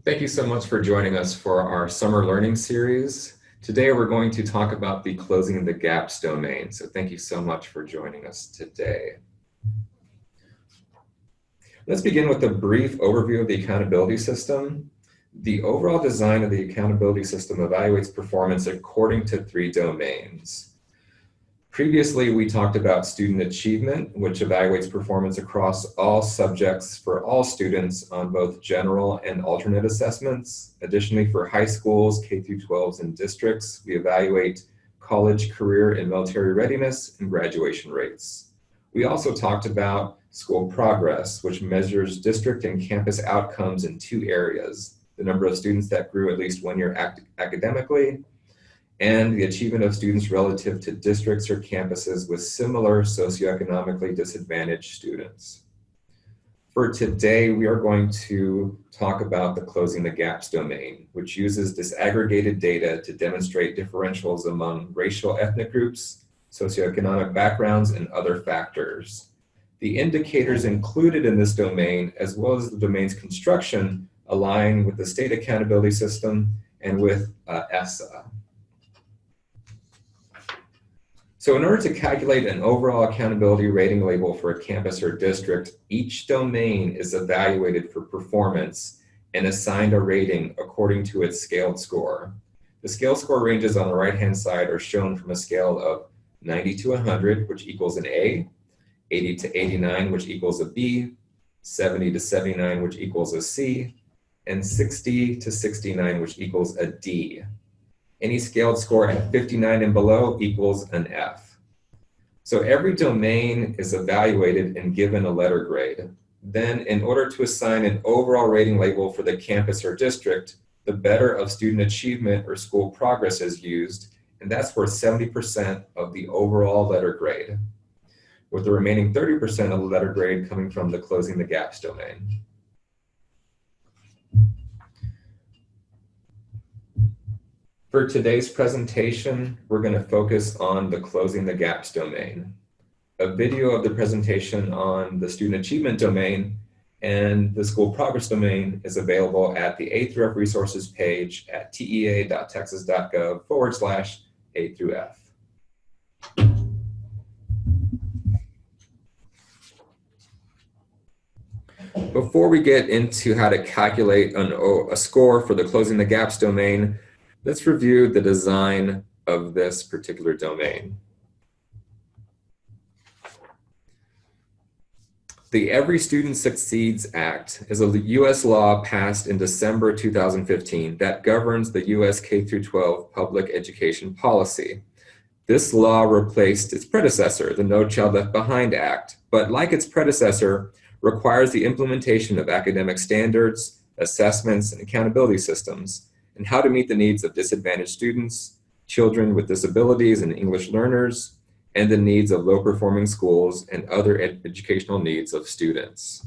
Thank you so much for joining us for our summer learning series. Today we're going to talk about the closing the gaps domain. So thank you so much for joining us today. Let's begin with a brief overview of the accountability system. The overall design of the accountability system evaluates performance according to 3 domains. Previously, we talked about student achievement, which evaluates performance across all subjects for all students on both general and alternate assessments. Additionally, for high schools, K-12s, and districts, we evaluate college, career, and military readiness and graduation rates. We also talked about school progress, which measures district and campus outcomes in 2 areas: the number of students that grew at least 1 year academically, and the achievement of students relative to districts or campuses with similar socioeconomically disadvantaged students. For today, we are going to talk about the closing the gaps domain, which uses disaggregated data to demonstrate differentials among racial ethnic groups, socioeconomic backgrounds, and other factors. The indicators included in this domain, as well as the domain's construction, align with the state accountability system and with ESSA. So in order to calculate an overall accountability rating label for a campus or district, each domain is evaluated for performance and assigned a rating according to its scaled score. The scale score ranges on the right-hand side are shown from a scale of 90 to 100, which equals an A, 80 to 89, which equals a B, 70 to 79, which equals a C, and 60 to 69, which equals a D. Any scaled score at 59 and below equals an F. So every domain is evaluated and given a letter grade. Then, in order to assign an overall rating label for the campus or district, the better of student achievement or school progress is used, and that's worth 70% of the overall letter grade, with the remaining 30% of the letter grade coming from the closing the gaps domain. For today's presentation, we're going to focus on the closing the gaps domain. A video of the presentation on the student achievement domain and the school progress domain is available at the A through F resources page at tea.texas.gov/A through F. Before we get into how to calculate a score for the closing the gaps domain, let's review the design of this particular domain. The Every Student Succeeds Act is a U.S. law passed in December 2015 that governs the U.S. K-12 public education policy. This law replaced its predecessor, the No Child Left Behind Act, but like its predecessor, requires the implementation of academic standards, assessments, and accountability systems, and how to meet the needs of disadvantaged students, children with disabilities and English learners, and the needs of low-performing schools and other educational needs of students.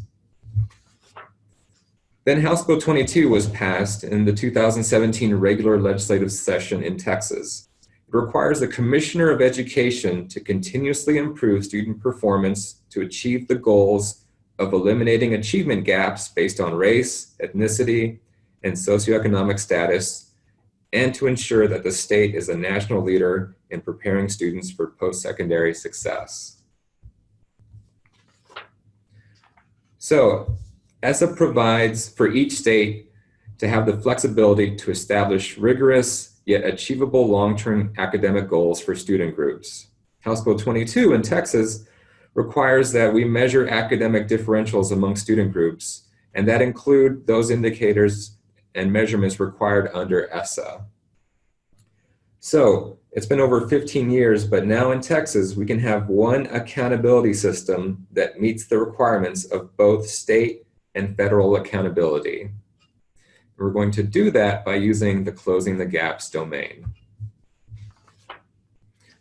Then House Bill 22 was passed in the 2017 regular legislative session in Texas. It requires the Commissioner of Education to continuously improve student performance to achieve the goals of eliminating achievement gaps based on race, ethnicity, and socioeconomic status, and to ensure that the state is a national leader in preparing students for post-secondary success. So, ESSA provides for each state to have the flexibility to establish rigorous yet achievable long-term academic goals for student groups. House Bill 22 in Texas requires that we measure academic differentials among student groups, and that include those indicators and measurements required under ESSA. So it's been over 15 years, but now in Texas, we can have one accountability system that meets the requirements of both state and federal accountability. We're going to do that by using the closing the gaps domain.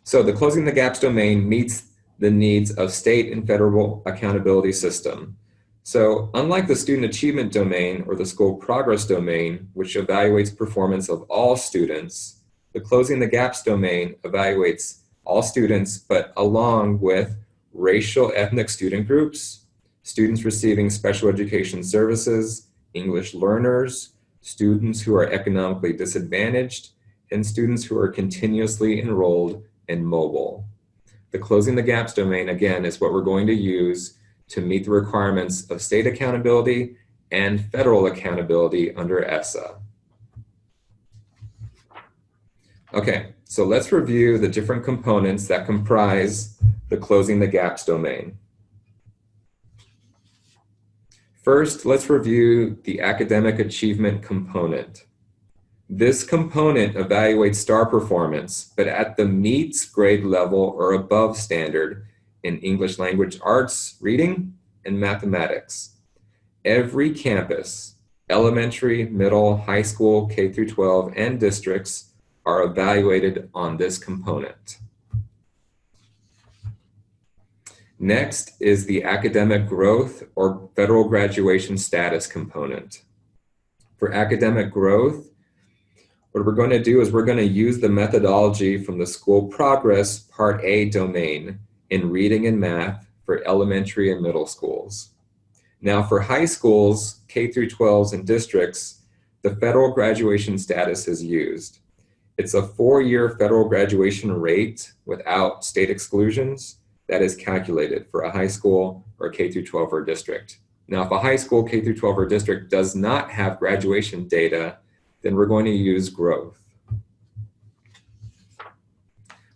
So the closing the gaps domain meets the needs of state and federal accountability system. So unlike the student achievement domain or the school progress domain, which evaluates performance of all students, the closing the gaps domain evaluates all students, but along with racial ethnic student groups, students receiving special education services, English learners, students who are economically disadvantaged, and students who are continuously enrolled and mobile. The closing the gaps domain, again, is what we're going to use to meet the requirements of state accountability and federal accountability under ESSA. Okay, so let's review the different components that comprise the closing the gaps domain. First, let's review the academic achievement component. This component evaluates STAR performance, but at the meets grade level or above standard in English language arts, reading, and mathematics. Every campus, elementary, middle, high school, K through 12, and districts are evaluated on this component. Next is the academic growth or federal graduation status component. For academic growth, what we're going to do is we're going to use the methodology from the school progress Part A domain in reading and math for elementary and middle schools. Now for high schools, K through 12s and districts, the federal graduation status is used. It's a 4-year federal graduation rate without state exclusions that is calculated for a high school or K through 12 or district. Now, if a high school, K through 12 or district does not have graduation data, then we're going to use growth.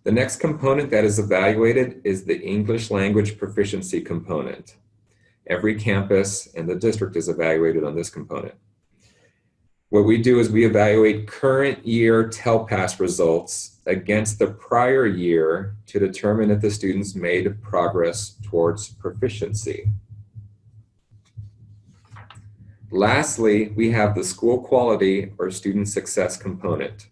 The next component that is evaluated is the English language proficiency component. Every campus and the district is evaluated on this component. What we do is we evaluate current year TELPAS results against the prior year to determine if the students made progress towards proficiency. Lastly, we have the school quality or student success component.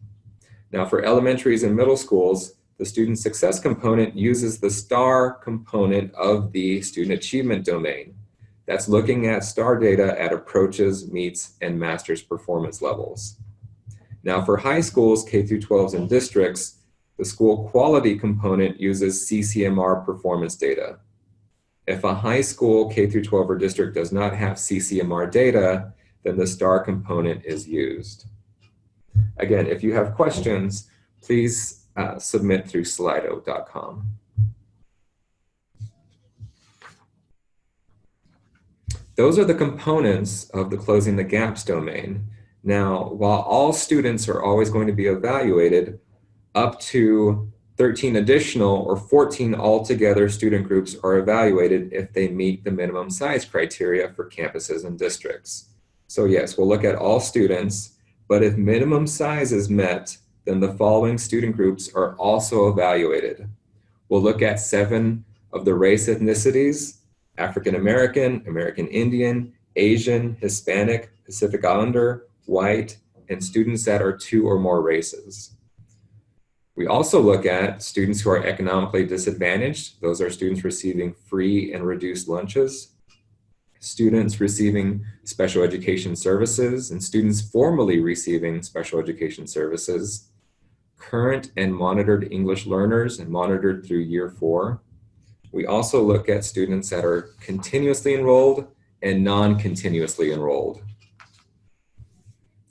Now for elementaries and middle schools, the student success component uses the STAR component of the student achievement domain. That's looking at STAR data at approaches, meets, and master's performance levels. Now for high schools, K through 12s and districts, the school quality component uses CCMR performance data. If a high school, K through 12 or district does not have CCMR data, then the STAR component is used. Again, if you have questions, please submit through slido.com. Those are the components of the closing the gaps domain. Now, while all students are always going to be evaluated, up to 13 additional or 14 altogether student groups are evaluated if they meet the minimum size criteria for campuses and districts. So yes, we'll look at all students, but if minimum size is met, then the following student groups are also evaluated. We'll look at 7 of the race ethnicities: African American, American Indian, Asian, Hispanic, Pacific Islander, white, and students that are 2 or more races. We also look at students who are economically disadvantaged. Those are students receiving free and reduced lunches, students receiving special education services, and students formally receiving special education services, current and monitored English learners and monitored through year 4. We also look at students that are continuously enrolled and non-continuously enrolled.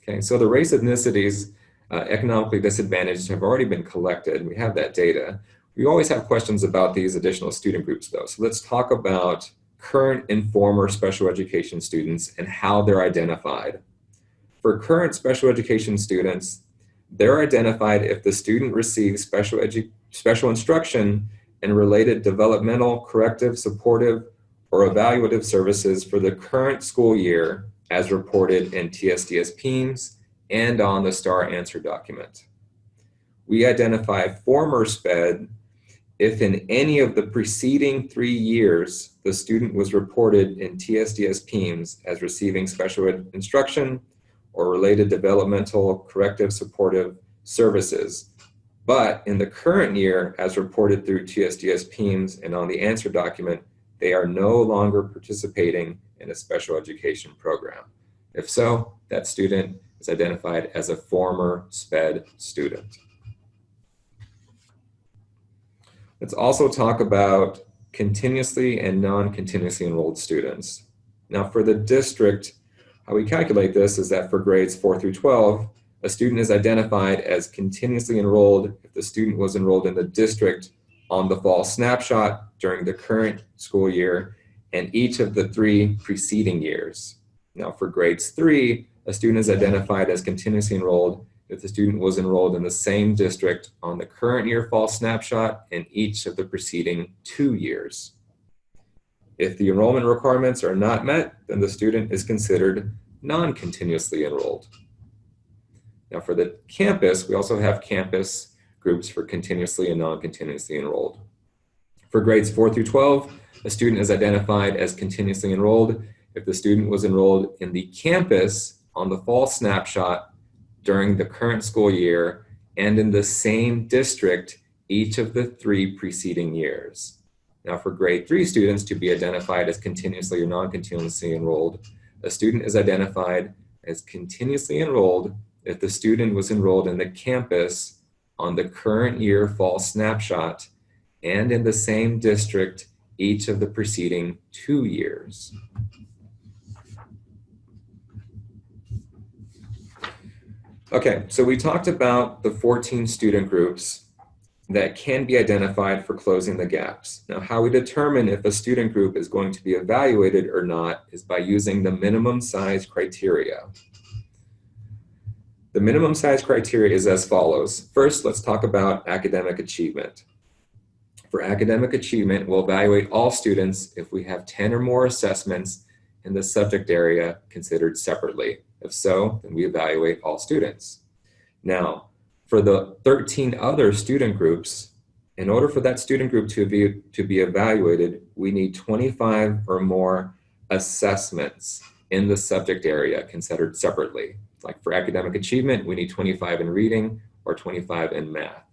Okay, so the race ethnicities, economically disadvantaged, have already been collected. We have that data. We always have questions about these additional student groups though. So let's talk about current and former special education students and how they're identified. For current special education students, they're identified if the student receives special instruction and related developmental, corrective, supportive, or evaluative services for the current school year as reported in TSDS PEIMS and on the STAR answer document. We identify former SPED if in any of the preceding 3 years the student was reported in TSDS PEIMS as receiving special instruction or related developmental, corrective, supportive services, but in the current year as reported through TSDS PEIMS and on the answer document, they are no longer participating in a special education program. If so, that student is identified as a former SPED student. Let's also talk about continuously and non-continuously enrolled students. Now for the district, How we calculate this is that for grades 4 through 12, a student is identified as continuously enrolled if the student was enrolled in the district on the fall snapshot during the current school year and each of the 3 preceding years. Now for grades 3, a student is identified as continuously enrolled if the student was enrolled in the same district on the current year fall snapshot and each of the preceding 2 years. If the enrollment requirements are not met, then the student is considered non-continuously enrolled. Now for the campus, we also have campus groups for continuously and non-continuously enrolled. For grades 4 through 12, a student is identified as continuously enrolled if the student was enrolled in the campus on the fall snapshot during the current school year and in the same district each of the 3 preceding years. Now for grade 3 students to be identified as continuously or non-continuously enrolled, a student is identified as continuously enrolled if the student was enrolled in the campus on the current year fall snapshot and in the same district each of the preceding 2 years. Okay, so we talked about the 14 student groups that can be identified for closing the gaps. Now, how we determine if a student group is going to be evaluated or not is by using the minimum size criteria. The minimum size criteria is as follows. First, let's talk about academic achievement. For academic achievement, we'll evaluate all students if we have 10 or more assessments in the subject area considered separately. If so, then we evaluate all students. Now, for the 13 other student groups, in order for that student group to be evaluated, we need 25 or more assessments in the subject area considered separately. Like for academic achievement, we need 25 in reading or 25 in math.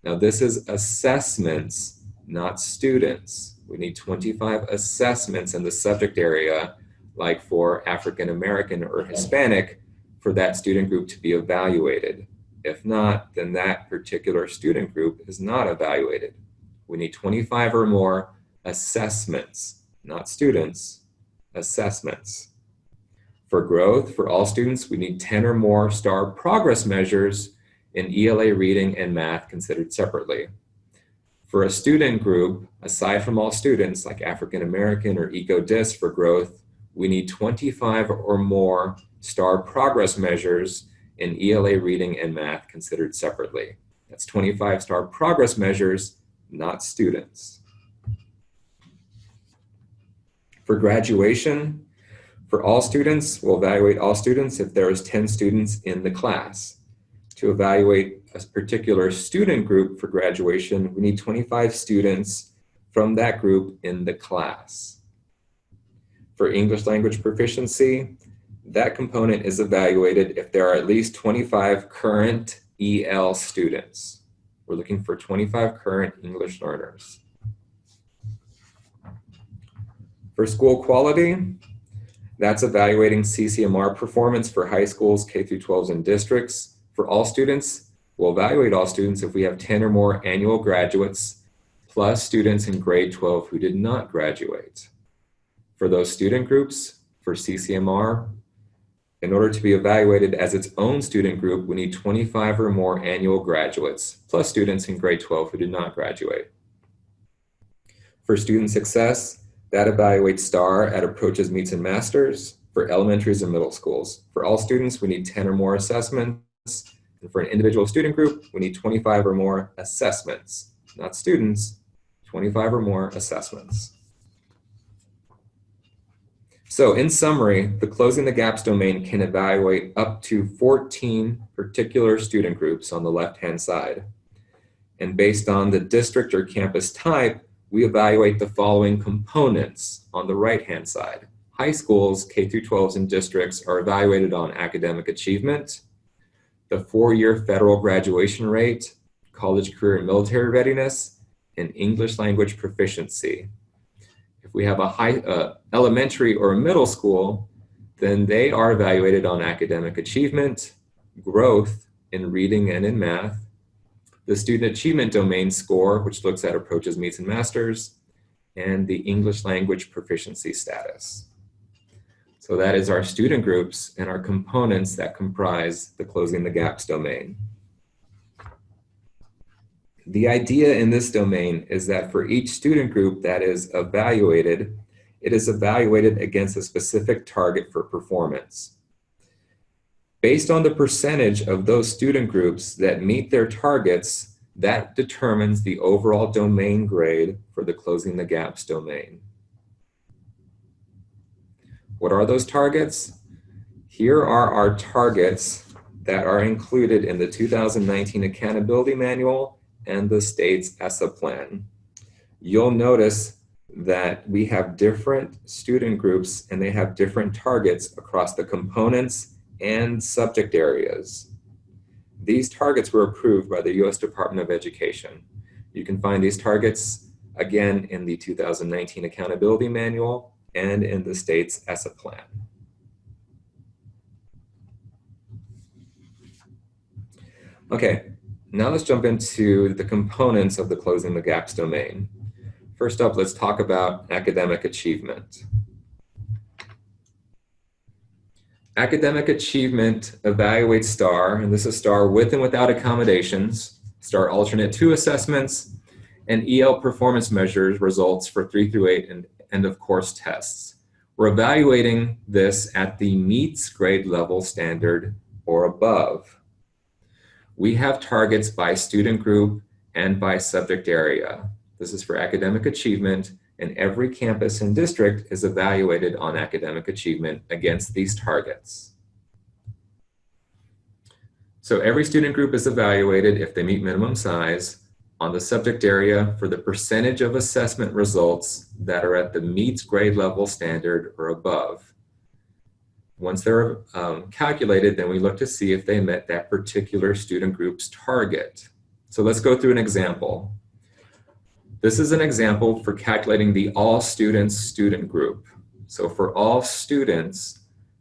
Now this is assessments, not students. We need 25 assessments in the subject area, like for African American or Hispanic, for that student group to be evaluated. If not, then that particular student group is not evaluated. We need 25 or more assessments, not students, assessments. For growth, for all students, we need 10 or more STAR progress measures in ELA reading and math considered separately. For a student group, aside from all students, like African American or ECO-DIS for growth, we need 25 or more STAR progress measures in ELA reading and math considered separately. That's 25 STAR progress measures, not students. For graduation, for all students, we'll evaluate all students if there is 10 students in the class. To evaluate a particular student group for graduation, we need 25 students from that group in the class. For English language proficiency, that component is evaluated if there are at least 25 current EL students. We're looking for 25 current English learners. For school quality, that's evaluating CCMR performance for high schools, K through 12s, and districts. For all students, we'll evaluate all students if we have 10 or more annual graduates, plus students in grade 12 who did not graduate. For those student groups, for CCMR, in order to be evaluated as its own student group, we need 25 or more annual graduates, plus students in grade 12 who did not graduate. For student success, that evaluates STAR at approaches, meets, and masters for elementaries and middle schools. For all students, we need 10 or more assessments. And for an individual student group, we need 25 or more assessments, not students, 25 or more assessments. So in summary, the Closing the Gaps domain can evaluate up to 14 particular student groups on the left-hand side. And based on the district or campus type, we evaluate the following components on the right-hand side. High schools, K through 12s, and districts are evaluated on academic achievement, the 4-year federal graduation rate, college, career, and military readiness, and English language proficiency. If we have a elementary or a middle school, then they are evaluated on academic achievement, growth in reading and in math, the student achievement domain score, which looks at approaches, meets, and masters, and the English language proficiency status. So that is our student groups and our components that comprise the closing the gaps domain. The idea in this domain is that for each student group that is evaluated, it is evaluated against a specific target for performance. Based on the percentage of those student groups that meet their targets, that determines the overall domain grade for the closing the gaps domain. What are those targets? Here are our targets that are included in the 2019 Accountability Manual and the state's ESSA plan. You'll notice that we have different student groups and they have different targets across the components and subject areas. These targets were approved by the U.S. Department of Education. You can find these targets again in the 2019 Accountability Manual and in the state's ESSA plan. Okay, now let's jump into the components of the closing the gaps domain. First up, let's talk about academic achievement. Academic achievement evaluates STAR, and this is STAR with and without accommodations, STAR alternate 2 assessments, and EL performance measures results for 3 through 8 and end of course tests. We're evaluating this at the meets grade level standard or above. We have targets by student group and by subject area. This is for academic achievement, and every campus and district is evaluated on academic achievement against these targets. So every student group is evaluated if they meet minimum size on the subject area for the percentage of assessment results that are at the meets grade level standard or above. Once they're calculated, then we look to see if they met that particular student group's target. So let's go through an example. This is an example for calculating the all students student group. So for all students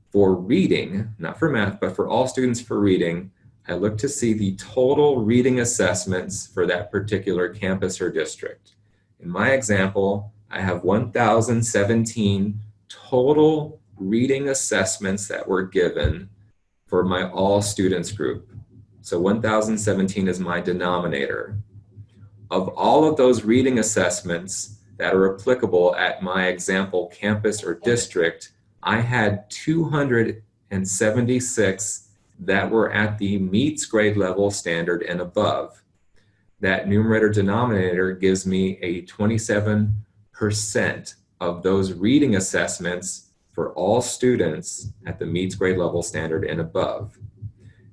for reading, not for math, but for all students for reading, I look to see the total reading assessments for that particular campus or district. In my example, I have 1,017 total reading assessments that were given for my all students group. So 1,017 is my denominator. Of all of those reading assessments that are applicable at my example campus or district, I had 276 that were at the meets grade level standard and above. That numerator denominator gives me a 27% of those reading assessments for all students at the meets grade level standard and above.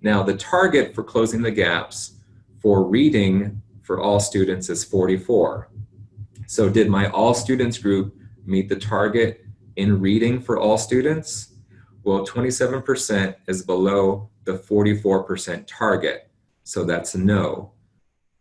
Now, the target for closing the gaps for reading for all students is 44. So did my all students group meet the target in reading for all students? Well, 27% is below the 44% target. So that's no.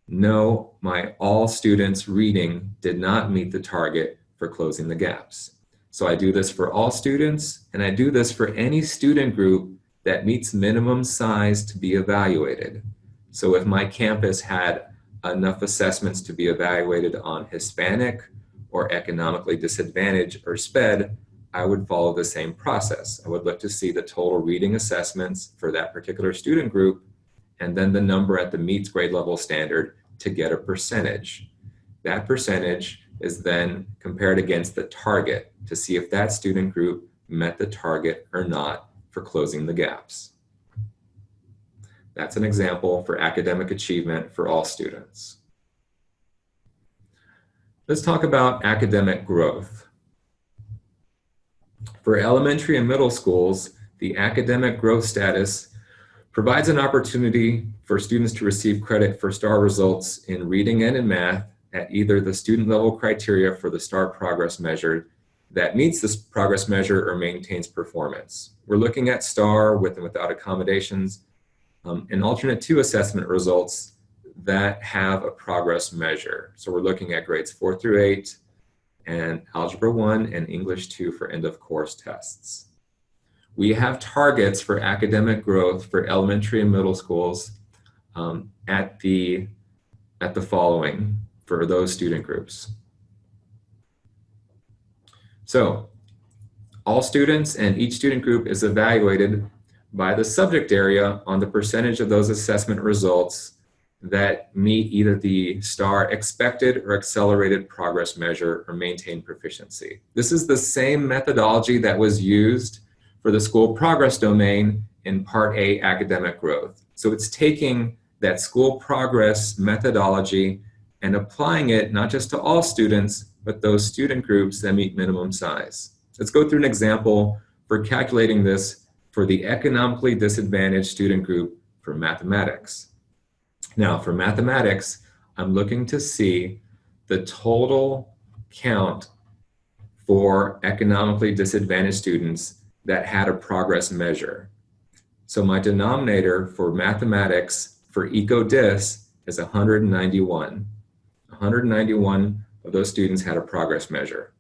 No, my all students reading did not meet the target for closing the gaps. So I do this for all students, and I do this for any student group that meets minimum size to be evaluated. So if my campus had enough assessments to be evaluated on Hispanic or economically disadvantaged or SPED, I would follow the same process. I would look to see the total reading assessments for that particular student group, and then the number at the meets grade level standard to get a percentage. That percentage is then compared against the target to see if that student group met the target or not for closing the gaps. That's an example for academic achievement for all students. Let's talk about academic growth. For elementary and middle schools, the academic growth status provides an opportunity for students to receive credit for STAR results in reading and in math at either the student level criteria for the STAR progress measure that meets this progress measure or maintains performance. We're looking at STAR with and without accommodations and alternate 2 assessment results that have a progress measure. So we're looking at grades 4 through 8 and Algebra 1 and English 2 for end of course tests. We have targets for academic growth for elementary and middle schools at the following for those student groups. So all students, and each student group is evaluated by the subject area on the percentage of those assessment results that meet either the STAR expected or accelerated progress measure or maintain proficiency. This is the same methodology that was used for the school progress domain in Part A academic growth. So it's taking that school progress methodology and applying it not just to all students, but those student groups that meet minimum size. Let's go through an example for calculating this for the economically disadvantaged student group for mathematics. Now, for mathematics, I'm looking to see the total count for economically disadvantaged students that had a progress measure. So my denominator for mathematics for EcoDis is 191. 191 of those students had a progress measure.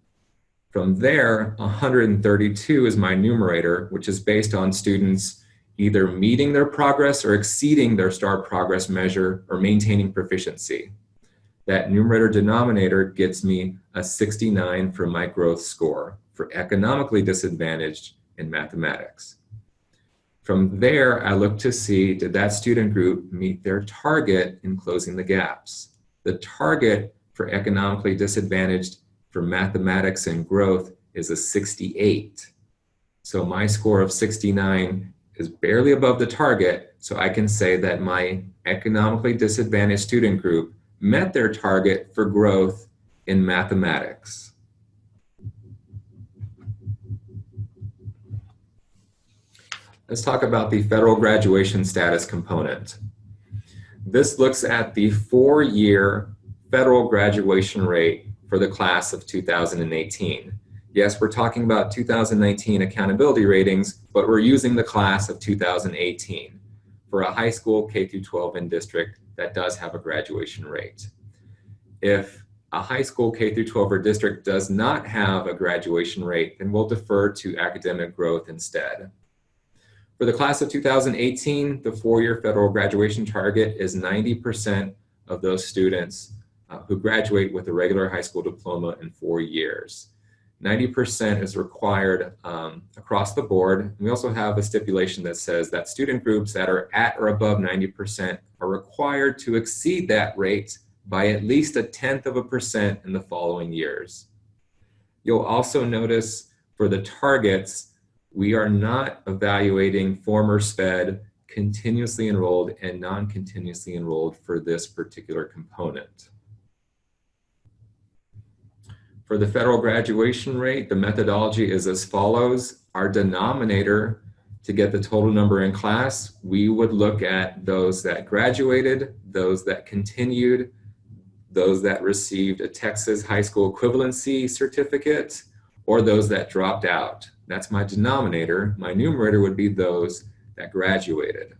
From there, 132 is my numerator, which is based on students either meeting their progress or exceeding their STAR progress measure or maintaining proficiency. That numerator denominator gets me a 69 for my growth score for economically disadvantaged in mathematics. From there, I look to see, did that student group meet their target in closing the gaps? The target for economically disadvantaged for mathematics and growth is a 68. So my score of 69 is barely above the target, so I can say that my economically disadvantaged student group met their target for growth in mathematics. Let's talk about the federal graduation status component. This looks at the 4-year federal graduation rate for the class of 2018. Yes, we're talking about 2019 accountability ratings, but we're using the class of 2018 for a high school K-12 in district that does have a graduation rate. If a high school K-12 or district does not have a graduation rate, then we'll defer to academic growth instead. For the class of 2018, the 4-year federal graduation target is 90% of those students who graduate with a regular high school diploma in 4 years. 90% is required across the board. We also have a stipulation that says that student groups that are at or above 90% are required to exceed that rate by at least 0.1% in the following years. You'll also notice for the targets, we are not evaluating former SPED, continuously enrolled, and non-continuously enrolled for this particular component. For the federal graduation rate, the methodology is as follows. Our denominator, to get the total number in class, we would look at those that graduated, those that continued, those that received a Texas high school equivalency certificate, or those that dropped out. That's my denominator. My numerator would be those that graduated.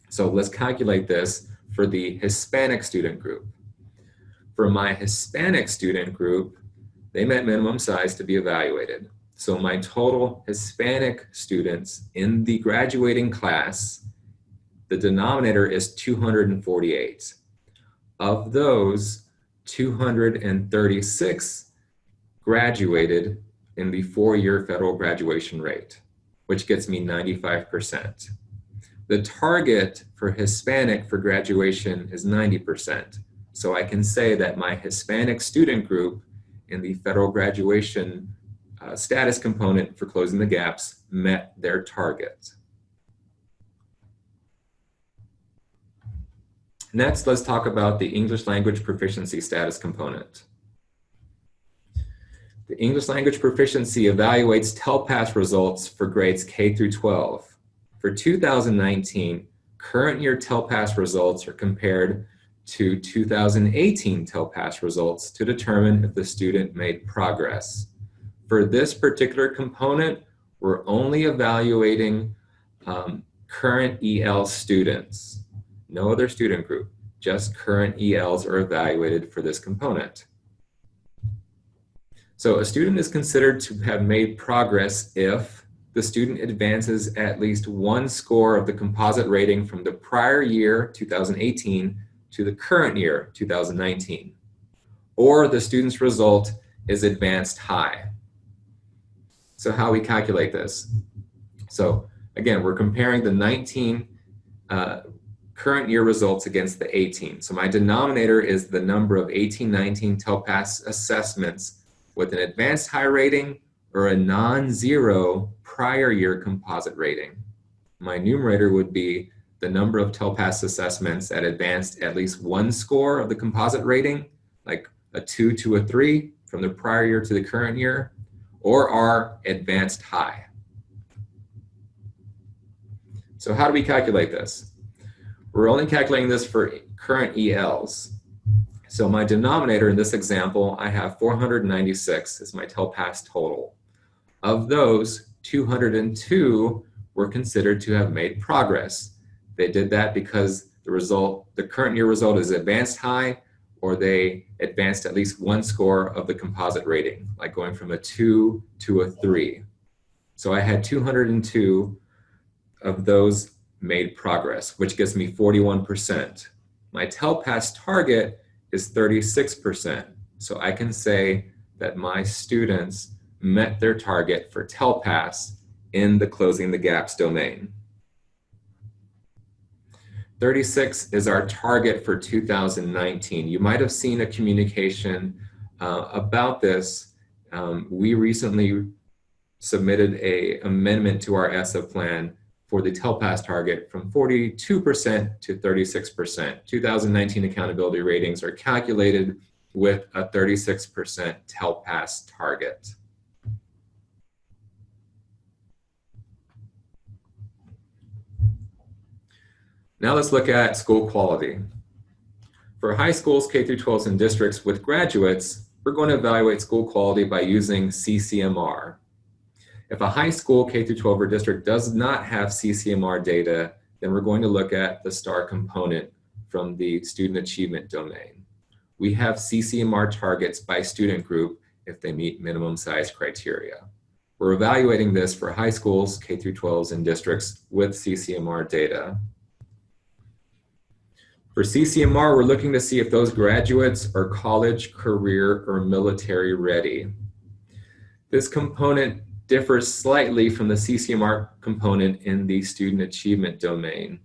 So let's calculate this for the Hispanic student group. For my Hispanic student group, they met minimum size to be evaluated. So my total Hispanic students in the graduating class, the denominator is 248. Of those, 236 graduated in the 4-year federal graduation rate, which gets me 95%. The target for Hispanic for graduation is 90%. So I can say that my Hispanic student group in the federal graduation status component for closing the gaps met their target. Next, let's talk about the English language proficiency status component. The English language proficiency evaluates TELPAS results for grades K through 12. For 2019, current year TELPAS results are compared to 2018 TELPAS results to determine if the student made progress. For this particular component, we're only evaluating current EL students. No other student group, just current ELs are evaluated for this component. So a student is considered to have made progress if the student advances at least one score of the composite rating from the prior year, 2018, to the current year, 2019, or the student's result is advanced high. So how we calculate this? So again, we're comparing the 19 current year results against the 18. So my denominator is the number of 18-19 TELPAS assessments with an advanced high rating or a non-zero prior year composite rating. My numerator would be the number of TELPAS assessments that advanced at least one score of the composite rating, like a 2 to a 3 from the prior year to the current year, or are advanced high. So how do we calculate this? We're only calculating this for current ELs. So my denominator in this example, I have 496 is my TELPAS total. Of those, 202 were considered to have made progress. They did that because the current year result is advanced high, or they advanced at least one score of the composite rating, like going from a 2 to a 3. So I had 202 of those made progress, which gives me 41%. My TELPAS target is 36%. So I can say that my students met their target for TELPAS in the closing the gaps domain. 36 is our target for 2019. You might have seen a communication about this. We recently submitted an amendment to our ESSA plan for the TELPAS target from 42% to 36%. 2019 accountability ratings are calculated with a 36% TELPAS target. Now let's look at school quality. For high schools, K-12s, and districts with graduates, we're going to evaluate school quality by using CCMR. If a high school, K-12, or district does not have CCMR data, then we're going to look at the STAR component from the student achievement domain. We have CCMR targets by student group if they meet minimum size criteria. We're evaluating this for high schools, K-12s, and districts with CCMR data. For CCMR, we're looking to see if those graduates are college, career, or military ready. This component differs slightly from the CCMR component in the student achievement domain.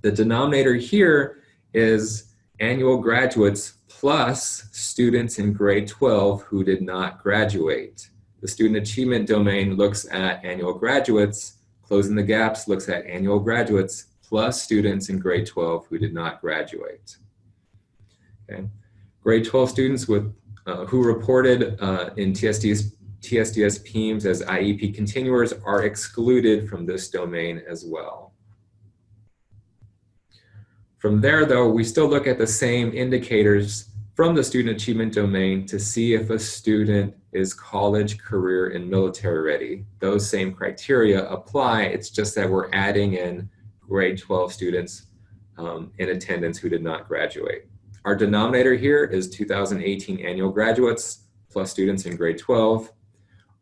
The denominator here is annual graduates plus students in grade 12 who did not graduate. The student achievement domain looks at annual graduates. Closing the gaps looks at annual graduates plus students in grade 12 who did not graduate. Okay. Grade 12 students who reported in TSDS PEIMS as IEP continuers are excluded from this domain as well. From there, though, we still look at the same indicators from the student achievement domain to see if a student is college, career, and military ready. Those same criteria apply. It's just that we're adding in grade 12 students in attendance who did not graduate. Our denominator here is 2018 annual graduates plus students in grade 12.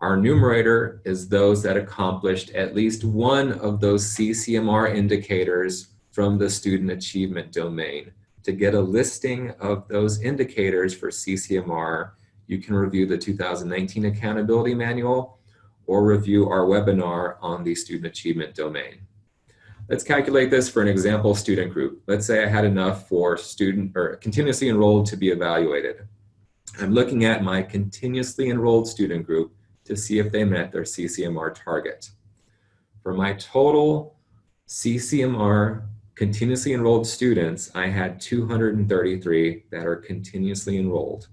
Our numerator is those that accomplished at least one of those CCMR indicators from the student achievement domain. To get a listing of those indicators for CCMR, you can review the 2019 Accountability Manual or review our webinar on the student achievement domain. Let's calculate this for an example student group. Let's say I had enough for continuously enrolled to be evaluated. I'm looking at my continuously enrolled student group to see if they met their CCMR target. For my total CCMR continuously enrolled students, I had 233 that are continuously enrolled.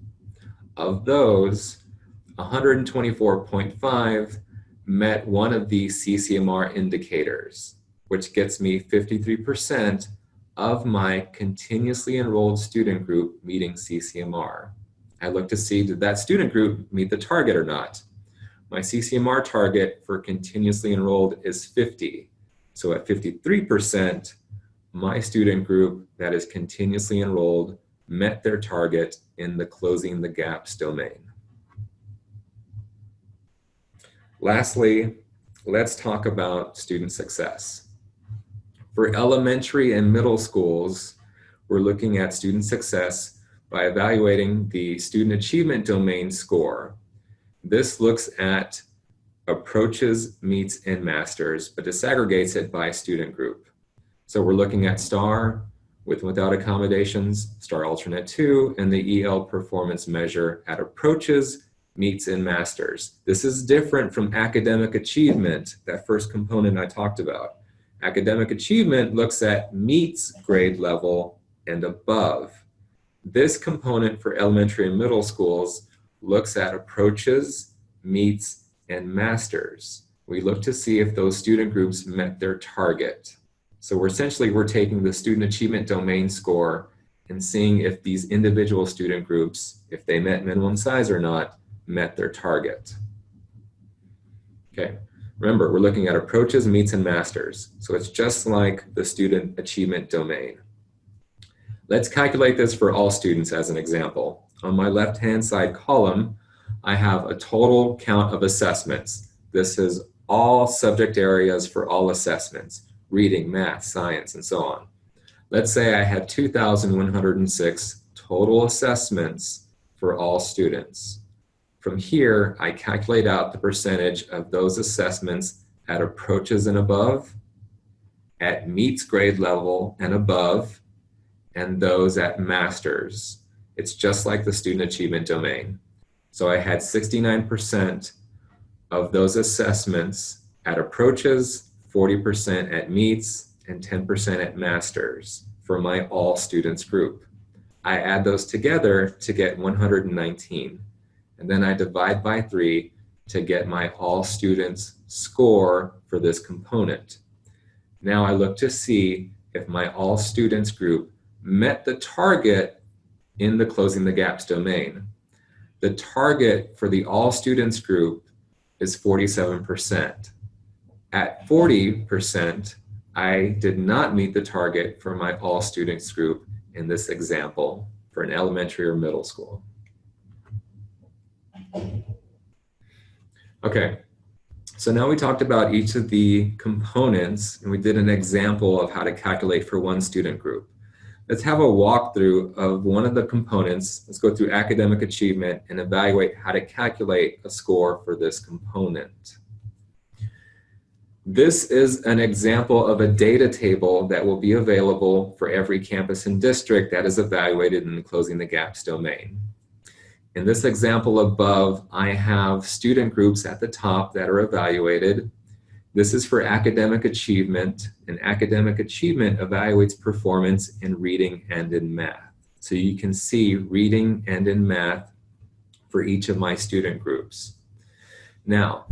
Of those, 124.5 met one of the CCMR indicators, which gets me 53% of my continuously enrolled student group meeting CCMR. I look to see, did that student group meet the target or not? My CCMR target for continuously enrolled is 50. So at 53%, my student group that is continuously enrolled met their target in the closing the gaps domain. Lastly, let's talk about student success. For elementary and middle schools, we're looking at student success by evaluating the student achievement domain score. This looks at approaches, meets, and masters, but disaggregates it by student group. So we're looking at STAR with and without accommodations, STAR alternate 2, and the EL performance measure at approaches, meets, and masters. This is different from academic achievement, that first component I talked about. Academic achievement looks at meets grade level and above. This component for elementary and middle schools looks at approaches, meets, and masters. We look to see if those student groups met their target. So we're taking the student achievement domain score and seeing if these individual student groups, if they met minimum size or not, met their target. Okay, remember, we're looking at approaches, meets, and masters. So it's just like the student achievement domain. Let's calculate this for all students as an example. On my left-hand side column, I have a total count of assessments. This is all subject areas for all assessments, reading, math, science, and so on. Let's say I had 2,106 total assessments for all students. From here, I calculate out the percentage of those assessments at approaches and above, at meets grade level and above, and those at masters. It's just like the student achievement domain. So I had 69% of those assessments at approaches, 40% at meets, and 10% at masters for my all students group. I add those together to get 119. And then I divide by 3 to get my all students score for this component. Now I look to see if my all students group met the target in the closing the gaps domain. The target for the all students group is 47%. At 40%, I did not meet the target for my all students group in this example for an elementary or middle school. Okay, so now we talked about each of the components and we did an example of how to calculate for one student group. Let's have a walkthrough of one of the components. Let's go through academic achievement and evaluate how to calculate a score for this component. This is an example of a data table that will be available for every campus and district that is evaluated in the closing the gaps domain. In this example above, I have student groups at the top that are evaluated. This is for academic achievement, and academic achievement evaluates performance in reading and in math. So you can see reading and in math for each of my student groups. Now,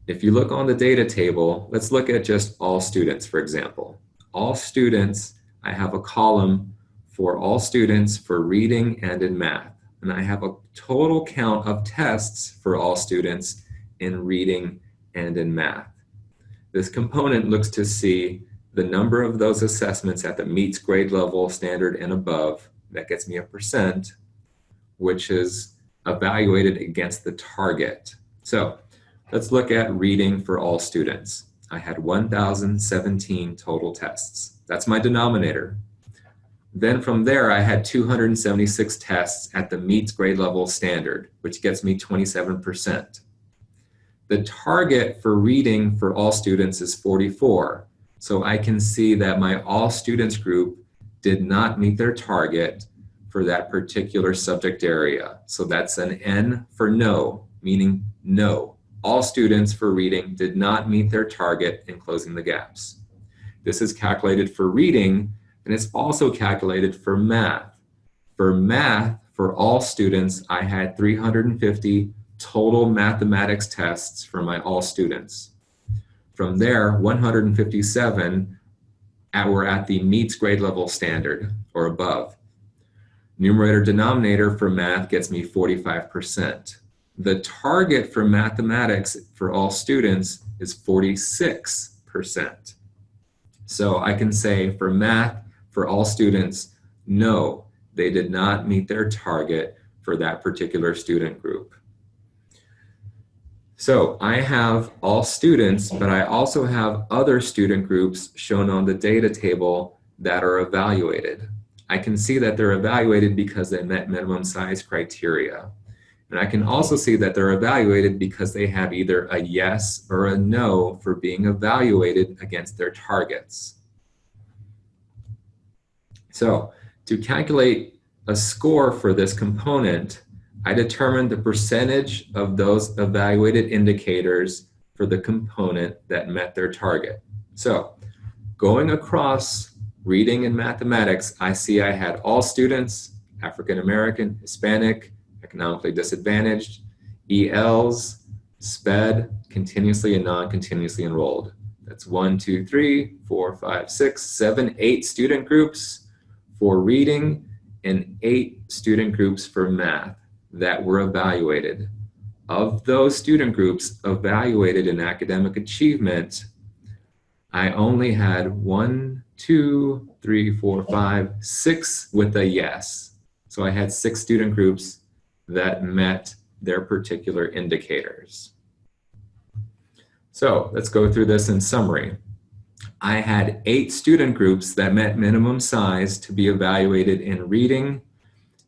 if you look on the data table, let's look at just all students, for example. All students, I have a column for all students for reading and in math. And I have a total count of tests for all students in reading and in math. This component looks to see the number of those assessments at the meets grade level, standard, and above. That gets me a percent, which is evaluated against the target. So let's look at reading for all students. I had 1,017 total tests. That's my denominator. Then from there, I had 276 tests at the meets grade level standard, which gets me 27%. The target for reading for all students is 44. So I can see that my all students group did not meet their target for that particular subject area. So that's an N for no, meaning no. All students for reading did not meet their target in closing the gaps. This is calculated for reading, and it's also calculated for math. For math, for all students, I had 350 total mathematics tests for my all students. From there, 157 were at the meets grade level standard or above. Numerator denominator for math gets me 45%. The target for mathematics for all students is 46%. So I can say for math, for all students, no, they did not meet their target for that particular student group. So I have all students, but I also have other student groups shown on the data table that are evaluated. I can see that they're evaluated because they met minimum size criteria. And I can also see that they're evaluated because they have either a yes or a no for being evaluated against their targets. So to calculate a score for this component, I determined the percentage of those evaluated indicators for the component that met their target. So going across reading and mathematics, I see I had all students, African American, Hispanic, economically disadvantaged, ELs, SPED, continuously and non-continuously enrolled. That's 1, 2, 3, 4, 5, 6, 7, 8 student groups for reading and 8 student groups for math that were evaluated. Of those student groups evaluated in academic achievement, I only had 1, 2, 3, 4, 5, 6 with a yes. So I had 6 student groups that met their particular indicators. So let's go through this in summary. I had 8 student groups that met minimum size to be evaluated in reading,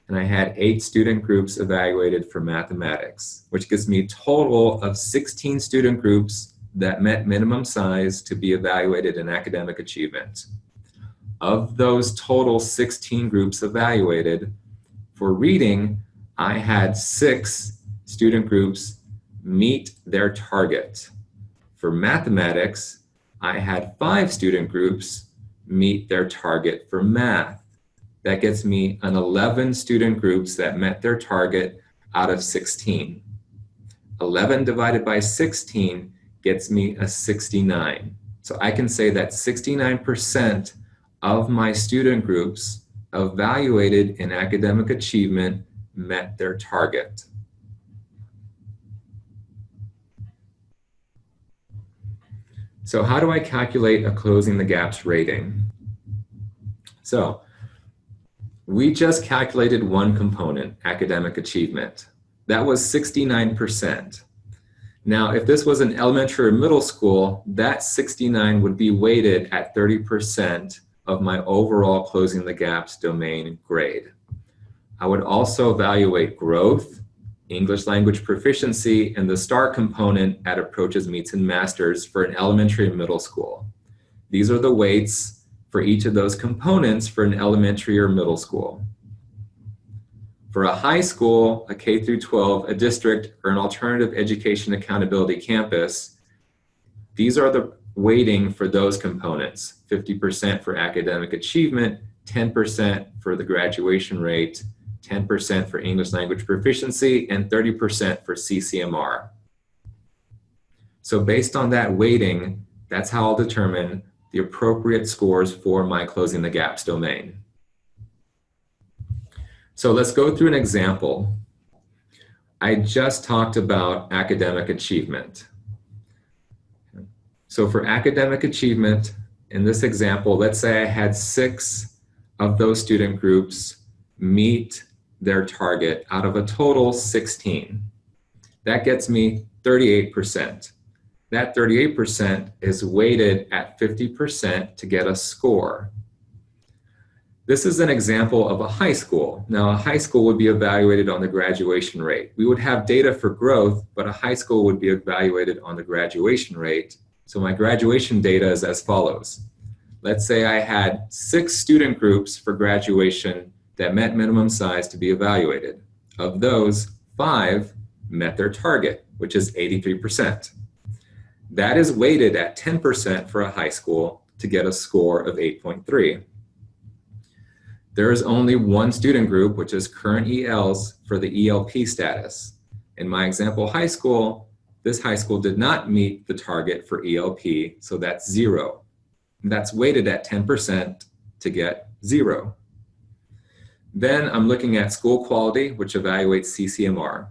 and I had 8 student groups evaluated for mathematics, which gives me a total of 16 student groups that met minimum size to be evaluated in academic achievement. Of those total 16 groups evaluated, for reading, I had 6 student groups meet their target. For mathematics, I had 5 student groups meet their target for math. That gets me an 11 student groups that met their target out of 16. 11 divided by 16 gets me a 69. So I can say that 69% of my student groups evaluated in academic achievement met their target. So how do I calculate a closing the gaps rating? So we just calculated one component, academic achievement. That was 69%. Now, if this was an elementary or middle school, that 69 would be weighted at 30% of my overall closing the gaps domain grade. I would also evaluate growth, English language proficiency, and the STAR component at approaches, meets, and masters for an elementary and middle school. These are the weights for each of those components for an elementary or middle school. For a high school, a K through 12, a district, or an alternative education accountability campus, these are the weighting for those components: 50% for academic achievement, 10% for the graduation rate, 10% for English language proficiency, and 30% for CCMR. So based on that weighting, that's how I'll determine the appropriate scores for my closing the gaps domain. So let's go through an example. I just talked about academic achievement. So for academic achievement, in this example, let's say I had 6 of those student groups meet their target out of a total 16. That gets me 38%. That 38% is weighted at 50% to get a score. This is an example of a high school. Now, a high school would be evaluated on the graduation rate. We would have data for growth, but a high school would be evaluated on the graduation rate. So my graduation data is as follows. Let's say I had 6 student groups for graduation that met minimum size to be evaluated. Of those, 5 met their target, which is 83%. That is weighted at 10% for a high school to get a score of 8.3. There is only one student group, which is current ELs, for the ELP status. In my example high school, this high school did not meet the target for ELP, so that's 0. That's weighted at 10% to get 0. Then I'm looking at school quality, which evaluates CCMR.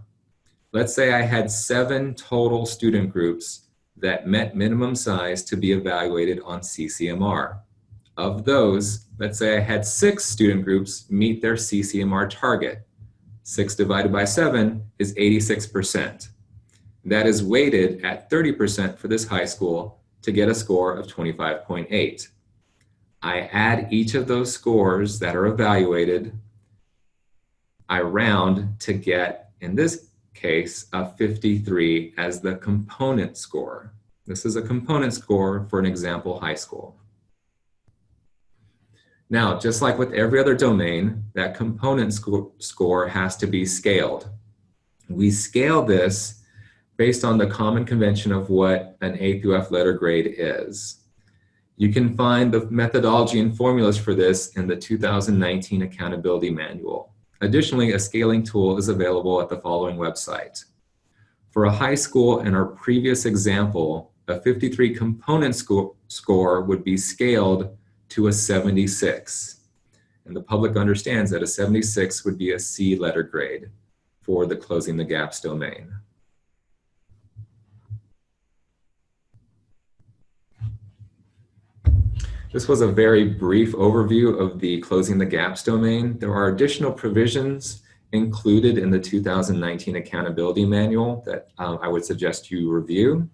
Let's say I had 7 total student groups that met minimum size to be evaluated on CCMR. Of those, let's say I had 6 student groups meet their CCMR target. 6 divided by 7 is 86%. That is weighted at 30% for this high school to get a score of 25.8. I add each of those scores that are evaluated. I round to get, in this case of 53 as the component score. This is a component score for an example high school. Now, just like with every other domain, that component score has to be scaled. We scale this based on the common convention of what an A through F letter grade is. You can find the methodology and formulas for this in the 2019 Accountability Manual. Additionally, a scaling tool is available at the following website. For a high school in our previous example, a 53 component score would be scaled to a 76. And the public understands that a 76 would be a C letter grade for the Closing the Gaps domain. This was a very brief overview of the Closing the Gaps domain. There are additional provisions included in the 2019 Accountability Manual that I would suggest you review.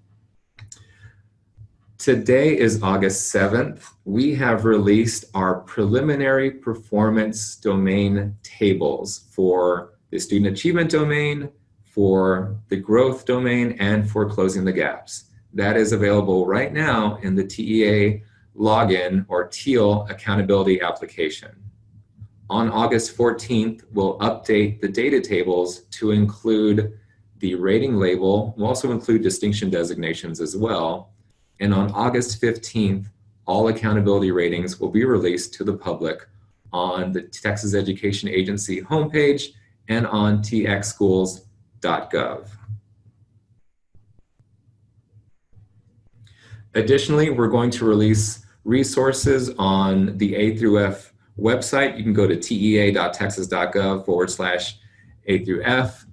Today is August 7th. We have released our preliminary performance domain tables for the student achievement domain, for the growth domain, and for Closing the Gaps. That is available right now in the TEA login or TEAL accountability application. On August 14th, we'll update the data tables to include the rating label. We'll also include distinction designations as well. And on August 15th, all accountability ratings will be released to the public on the Texas Education Agency homepage and on txschools.gov. Additionally, we're going to release resources on the A through F website. You can go to tea.texas.gov/A through F.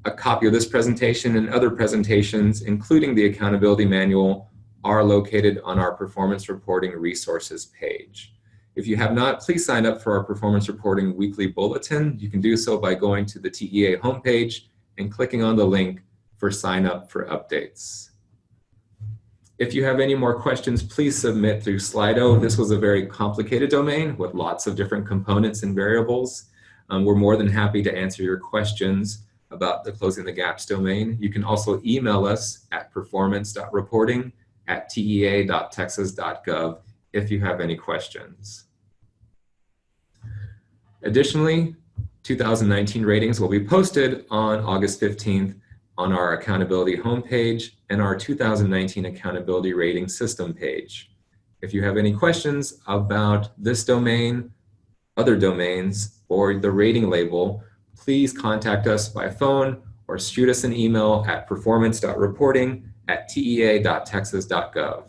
A copy of this presentation and other presentations, including the Accountability Manual, are located on our Performance Reporting Resources page. If you have not, please sign up for our Performance Reporting Weekly Bulletin. You can do so by going to the TEA homepage and clicking on the link for sign up for updates. If you have any more questions, please submit through Slido. This was a very complicated domain with lots of different components and variables. We're more than happy to answer your questions about the Closing the Gaps domain. You can also email us at performance.reporting@tea.texas.gov if you have any questions. Additionally, 2019 ratings will be posted on August 15th on our accountability homepage and our 2019 accountability rating system page. If you have any questions about this domain, other domains, or the rating label, please contact us by phone or shoot us an email at performance.reporting@tea.texas.gov.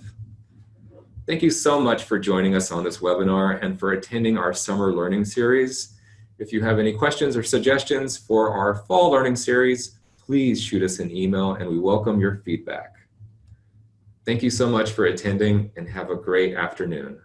Thank you so much for joining us on this webinar and for attending our summer learning series. If you have any questions or suggestions for our fall learning series, please shoot us an email and we welcome your feedback. Thank you so much for attending and have a great afternoon.